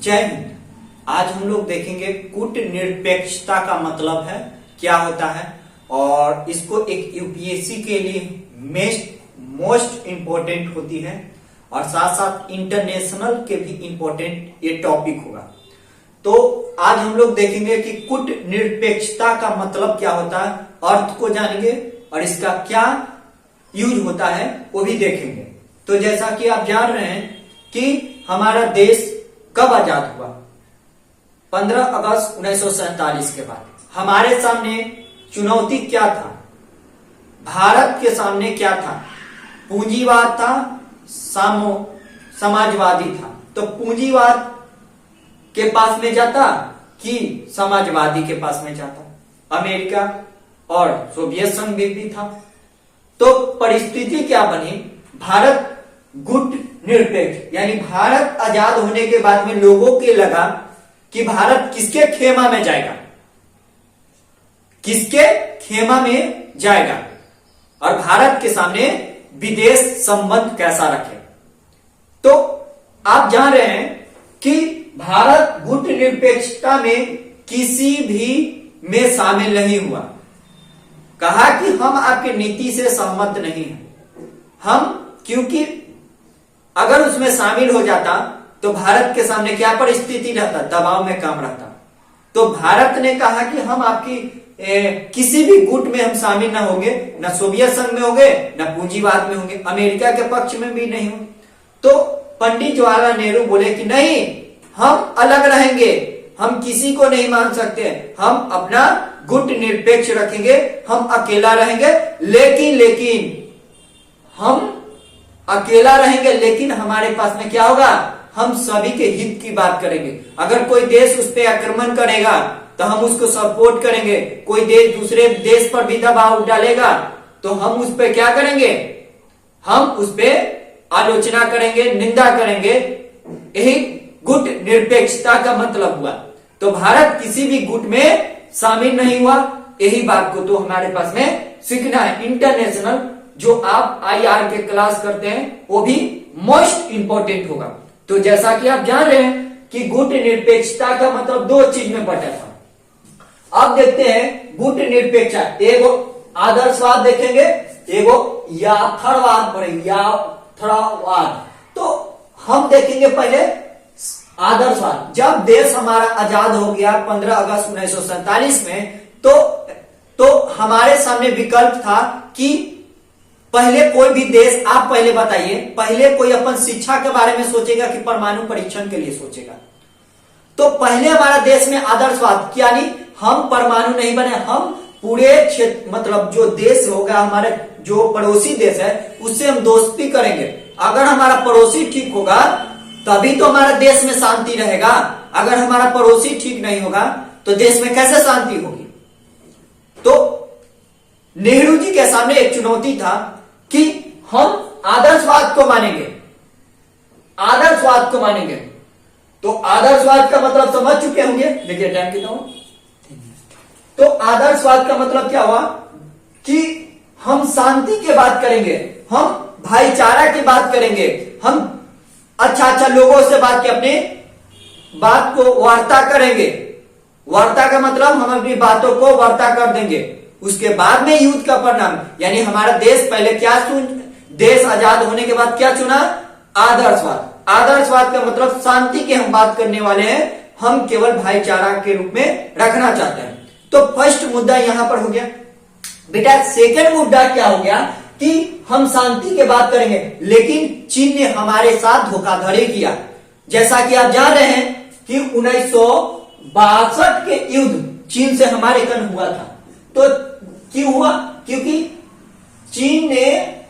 जय हिंद। आज हम लोग देखेंगे कूटनिरपेक्षता का मतलब है क्या होता है और इसको एक यूपीएससी के लिए मोस्ट इंपोर्टेंट होती है और साथ साथ इंटरनेशनल के भी इंपोर्टेंट ये टॉपिक होगा। तो आज हम लोग देखेंगे कि कूटनिरपेक्षता का मतलब क्या होता है, अर्थ को जानेंगे और इसका क्या यूज होता है वो भी देखेंगे। तो जैसा कि आप जान रहे हैं कि हमारा देश कब आजाद हुआ, 15 अगस्त 1947 के बाद। हमारे सामने चुनौती क्या था, भारत के सामने क्या था, पूंजीवाद था, समाजवादी था। तो पूंजीवाद के पास में जाता कि समाजवादी के पास में जाता, अमेरिका और सोवियत संघ भी था। तो परिस्थिति क्या बनी, भारत गुट निरपेक्ष यानी भारत आजाद होने के बाद में लोगों के लगा कि भारत किसके खेमा में जाएगा, किसके खेमा में जाएगा और भारत के सामने विदेश संबंध कैसा रखे। तो आप जान रहे हैं कि भारत गुट निरपेक्षता में किसी भी में शामिल नहीं हुआ। कहा कि हम आपके नीति से सहमत नहीं हैं, हम क्योंकि अगर उसमें शामिल हो जाता तो भारत के सामने क्या परिस्थिति रहता, दबाव में काम रहता। तो भारत ने कहा कि हम आपकी किसी भी गुट में हम शामिल ना होंगे, ना सोवियत संघ में होंगे, ना पूंजीवाद में होंगे, अमेरिका के पक्ष में भी नहीं होंगे। तो पंडित जवाहरलाल नेहरू बोले कि नहीं, हम अलग रहेंगे, हम किसी को नहीं मान सकते, हम अपना गुट निरपेक्ष रखेंगे, हम अकेला रहेंगे। लेकिन हम अकेला रहेंगे, लेकिन हमारे पास में क्या होगा, हम सभी के हित की बात करेंगे। अगर कोई देश उस पर आक्रमण करेगा तो हम उसको सपोर्ट करेंगे, कोई देश दूसरे देश पर भी दबाव डालेगा तो हम उस पर क्या करेंगे, हम उस पर आलोचना करेंगे, निंदा करेंगे। यही गुट निरपेक्षता का मतलब हुआ। तो भारत किसी भी गुट में शामिल नहीं हुआ। यही बात को तो हमारे पास में सीखना है। इंटरनेशनल जो आप IR के क्लास करते हैं वो भी मोस्ट इंपोर्टेंट होगा। तो जैसा कि आप जान रहे हैं कि गुट निरपेक्षता का मतलब दो चीज में बटा था। अब देखते हैं गुट निरपेक्षता, एगो आदर्शवाद देखेंगे, एगो यथार्थवाद। तो हम देखेंगे पहले आदर्शवाद। जब देश हमारा आजाद हो गया 15 अगस्त 1947 में, तो हमारे सामने विकल्प था कि पहले कोई भी देश, आप पहले बताइए, पहले कोई अपन शिक्षा के बारे में सोचेगा कि परमाणु परीक्षण के लिए सोचेगा। तो पहले हमारा देश में आदर्शवाद यानी हम परमाणु नहीं बने, हम पूरे क्षेत्र मतलब जो देश होगा, हमारे जो पड़ोसी देश है उससे हम दोस्ती करेंगे। अगर हमारा पड़ोसी ठीक होगा तभी तो हमारा देश में शांति रहेगा। अगर हमारा पड़ोसी ठीक नहीं होगा तो देश में कैसे शांति होगी। तो नेहरू जी के सामने एक चुनौती था कि हम आदर्शवाद को मानेंगे, आदर्शवाद को मानेंगे। तो आदर्शवाद का मतलब समझ चुके होंगे, देखिए टाइम कितना हुआ। तो आदर्शवाद का मतलब क्या हुआ कि हम शांति की बात करेंगे, हम भाईचारा की बात करेंगे, हम अच्छा लोगों से बात के अपने बात को वार्ता करेंगे। वार्ता का मतलब हम अपनी बातों को वार्ता कर देंगे। उसके बाद में युद्ध का परिणाम यानी हमारा देश पहले क्या देश आजाद होने के बाद क्या चुना, आदर्शवाद। आदर्शवाद का मतलब शांति की हम बात करने वाले हैं, हम केवल भाईचारा के रूप में रखना चाहते हैं। तो फर्स्ट मुद्दा यहां पर हो गया। बेटा सेकंड मुद्दा क्या हो गया कि हम शांति की बात करेंगे, लेकिन चीन ने हमारे साथ धोखाधड़ी किया। जैसा कि आप जान रहे हैं कि 1962 के युद्ध चीन से हमारे कन हुआ था। तो क्यों हुआ, क्योंकि चीन ने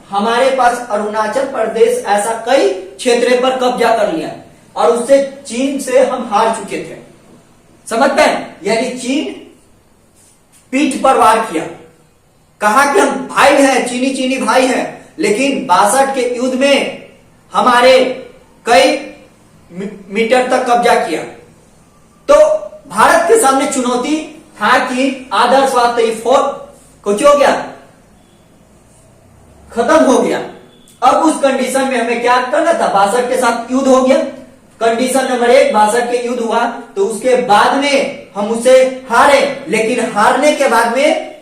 हमारे पास अरुणाचल प्रदेश ऐसा कई क्षेत्र पर कब्जा कर लिया और उससे चीन से हम हार चुके थे। समझते हैं, यानी चीन पीठ पर वार किया, कहा कि हम भाई हैं, चीनी भाई हैं। लेकिन 62 के युद्ध में हमारे कई मीटर तक कब्जा किया। तो भारत के सामने चुनौती था कि आदर्शवाद कुछ हो गया, खत्म हो गया। अब उस कंडीशन में हमें क्या करना था, 62 के साथ युद्ध हो गया। कंडीशन नंबर 1 62 के युद्ध हुआ, तो उसके बाद में हम उसे हारे, लेकिन हारने के बाद में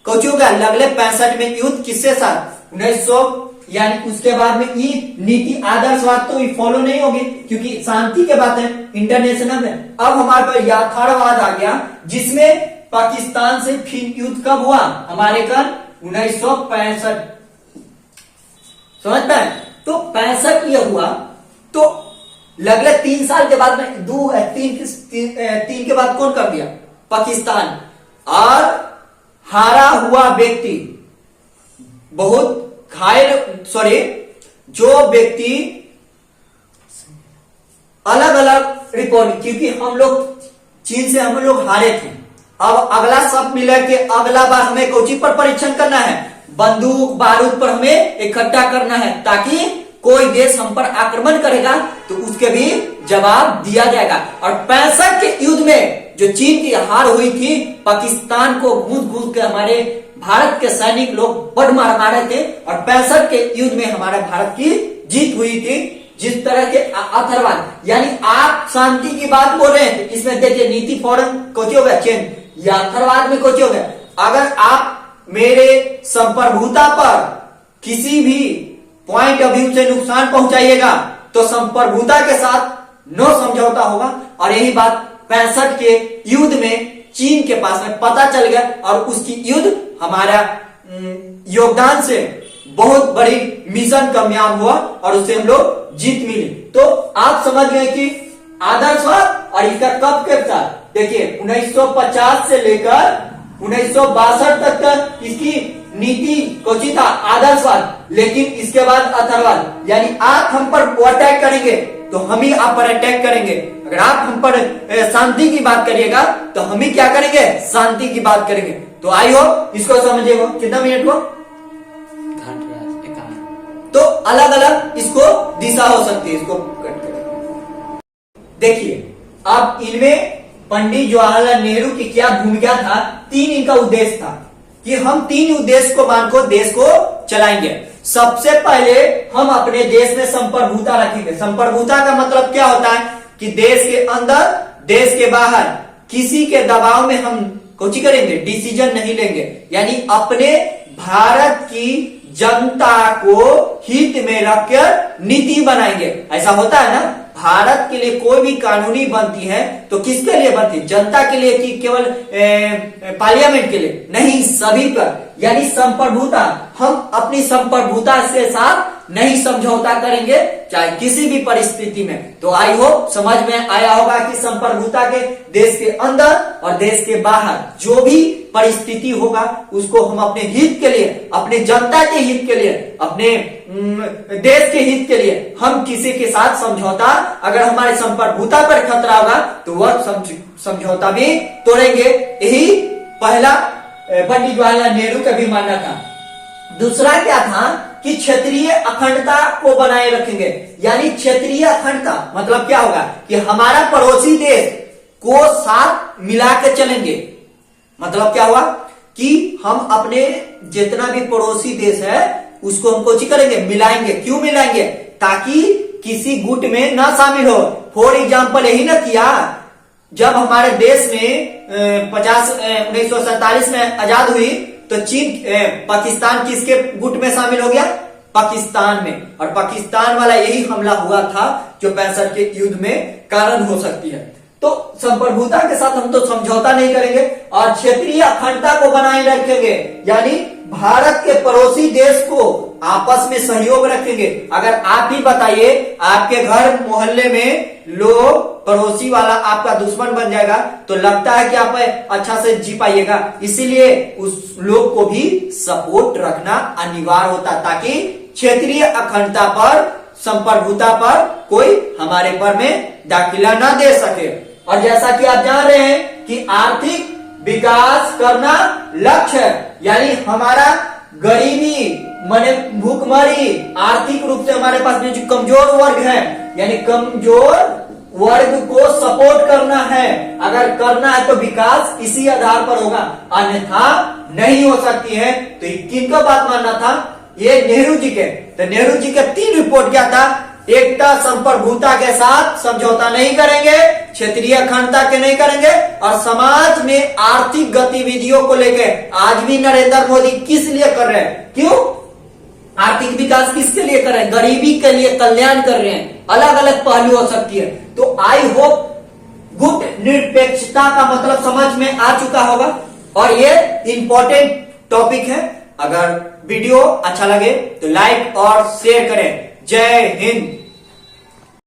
कुछ होगा अगले 65 में युद्ध किसके साथ 1900, यानी उसके बाद में ये नीति आदर्शवाद तो फॉलो नहीं होगी क्योंककि शांति के बात है इंटरनेशनल में। अब हमारे पास यथार्थवाद आ गया जिसमें पाकिस्तान से फिर युद्ध कब हुआ हमारे कल 1965, समझता है। तो 65 ये हुआ, तो लगले 3 साल के बाद में तीन के बाद कौन कर दिया पाकिस्तान। और हारा हुआ व्यक्ति बहुत जो व्यक्ति अलग अलग रिपोर्ट, क्योंकि हम लोग चीन से हम लोग हारे थे, अब अगला सब मिला के अगला बार हमें कोची पर परीक्षण करना है, बंदूक बारूद पर हमें इकट्ठा करना है, ताकि कोई देश हम पर आक्रमण करेगा तो उसके भी जवाब दिया जाएगा। और 65 के युद्ध में जो चीन की हार हुई थी, पाकिस्तान को घूस के हमारे भारत के सैनिक लोग बड़ मार मारे थे, और 65 के युद्ध में हमारे भारत की जीत हुई थी। जिस तरह के अथर्वाद, यानी आप शांति की बात बोल रहे हैं, इसमें देखिए नीति फौरन कोची हो गया चेंज, या अथर्वाद में कोची हो गया। अगर आप मेरे संप्रभुता पर किसी भी पॉइंट ऑफ व्यू से नुकसान पहुंचाइएगा तो संप्रभुता के साथ नो समझौता होगा। और यही बात 65 के युद्ध में चीन के पास में पता चल गया, और उसकी युद्ध हमारा योगदान से बहुत बड़ी मिशन कामयाब हुआ और उससे हम लोग जीत मिली। तो आप समझ गए कि आदर्शवाद और इसका कब के साथ, देखिए 1950 से लेकर 1962 तक का इसकी नीति कोची था आदर्शवाद, लेकिन इसके बाद अथर्ववाद, यानी आप हम पर अटैक करेंगे तो हम ही आप पर अटैक करेंगे। अगर आप हम पर शांति की बात करिएगा तो हम ही क्या करेंगे, शांति की बात करेंगे। तो आई हो इसको समझिएगा। कितना मिनट हुआ, तो अलग अलग इसको दिशा हो सकती है, इसको कट करें। देखिए अब इनमें पंडित जवाहरलाल नेहरू की क्या भूमिका था, 3 इनका उद्देश्य था कि हम 3 उद्देश्य को मान को देश को चलाएंगे। सबसे पहले हम अपने देश में संप्रभुता रखेंगे। संप्रभुता का मतलब क्या होता है कि देश के अंदर देश के बाहर किसी के दबाव में हम कुछ करेंगे, डिसीजन नहीं लेंगे, यानी अपने भारत की जनता को हित में रखकर नीति बनाएंगे। ऐसा होता है ना, भारत के लिए कोई भी कानूनी बनती है तो किसके लिए बनती है, जनता के लिए कि केवल पार्लियामेंट के लिए नहीं, सभी पर, यानी संप्रभुता। हम अपनी संप्रभुता से साथ नहीं समझौता करेंगे चाहे किसी भी परिस्थिति में। तो आई होप समझ में आया होगा कि संप्रभुता के देश के अंदर और देश के बाहर जो भी परिस्थिति होगा उसको हम अपने हित के लिए, अपने जनता के हित के लिए, अपने देश के हित के लिए हम किसी के साथ समझौता, अगर हमारे संप्रभुता पर खतरा होगा तो वह समझौता भी तोड़ेंगे। यही पहला पंडित जवाहरलाल नेहरू का भी मानना था। दूसरा क्या था कि क्षेत्रीय अखंडता को बनाए रखेंगे, यानी क्षेत्रीय अखंडता मतलब क्या होगा कि हमारा पड़ोसी देश को साथ मिला के चलेंगे। मतलब क्या हुआ कि हम अपने जितना भी पड़ोसी देश है उसको हम कोची करेंगे, मिलाएंगे। क्यों मिलाएंगे, ताकि किसी गुट में ना शामिल हो। फॉर एग्जाम्पल यही ना किया, जब हमारे देश में 1947 में आजाद हुई तो चीन पाकिस्तान किसके गुट में शामिल हो गया, पाकिस्तान में, और पाकिस्तान वाला यही हमला हुआ था जो 65 के युद्ध में कारण हो सकती है। तो संप्रभुता के साथ हम तो समझौता नहीं करेंगे और क्षेत्रीय अखंडता को बनाए रखेंगे, यानी भारत के पड़ोसी देश को आपस में सहयोग रखेंगे। अगर आप ही बताइए आपके घर मोहल्ले में लोग पड़ोसी वाला आपका दुश्मन बन जाएगा तो लगता है कि आप अच्छा से जी पाइएगा, इसीलिए उस लोग को भी सपोर्ट रखना अनिवार्य होता, ताकि क्षेत्रीय अखंडता पर, संप्रभुता पर कोई हमारे पर में दाखिला ना दे सके। और जैसा कि आप जान रहे हैं कि आर्थिक विकास करना लक्ष्य है, यानी हमारा गरीबी माने भूखमरी, आर्थिक रूप से हमारे पास में जो कमजोर वर्ग है, यानी कमजोर वर्ग को सपोर्ट करना है। अगर करना है तो विकास इसी आधार पर होगा, अन्यथा नहीं हो सकती है। तो किनका बात मानना था, ये नेहरू जी के। तो नेहरू जी के 3 रिपोर्ट क्या था, एकता संप्रभुता के साथ समझौता नहीं करेंगे, क्षेत्रीय अखंडता के नहीं करेंगे, और समाज में आर्थिक गतिविधियों को लेकर आज भी नरेंद्र मोदी किस लिए कर रहे हैं? क्यों आर्थिक विकास किसके लिए कर रहे हैं? गरीबी के लिए, कल्याण कर रहे हैं। अलग अलग पहलू हो सकती है। तो आई होप गुट निरपेक्षता का मतलब समझ में आ चुका होगा, और ये इंपॉर्टेंट टॉपिक है। अगर वीडियो अच्छा लगे तो लाइक और शेयर करें। जय हिंद।